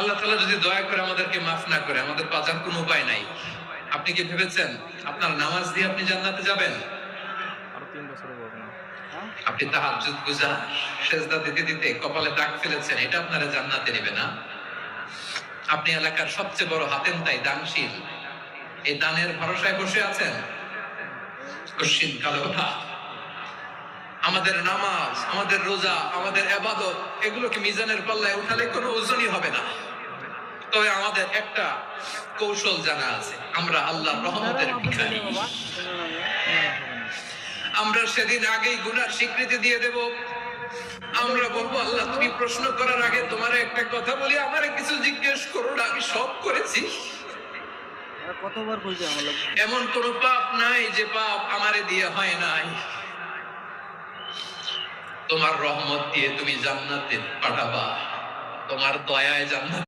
আল্লাহ তাআলা যদি দয়া করে আমাদেরকে মাফ না করে, আমাদের বাঁচার কোনো উপায় নাই। আপনি কি ভেবেছেন আপনার নামাজ দিয়ে আপনি জান্নাতে যাবেন? আরো 3 বছরের ঘটনা। আপনি তাহাজ্জুদ গুজার, সেজদা দিতে দিতে কপালে দাগ ফেলেছেন, এটা আপনারে জান্নাতে নেবে না। আপনি এলাকার সবচেয়ে বড় হাতেম তাই দানশীল, এই দানের ভরসায় বসে আছেন। কশিন কালো কথা, আমাদের নামাজ, আমাদের রোজা, আমাদের ইবাদত, এগুলোকে মিজানের পাল্লায় উঠালে কোনো ওজনই হবে না। তবে আমাদের একটা কৌশল জানা আছে, আমরা আল্লাহর রহমতের ভিখারি। আমরা সেদিন আগেই গুনার স্বীকৃতি দিয়ে দেব। আমরা বলবো, আল্লাহ তুমি প্রশ্ন করার আগে তোমার একটা কথা বলি, আমারে কিছু জিজ্ঞেস করো না, আমি সব করেছি। কতবার কইছে আমার লোক, এমন কোন পাপ নাই যে পাপ আমারে দিয়ে হয় নাই। তোমার রহমত দিয়ে তুমি জান্নাতে পাঠাবা, তোমার দয়ায় জান্নাত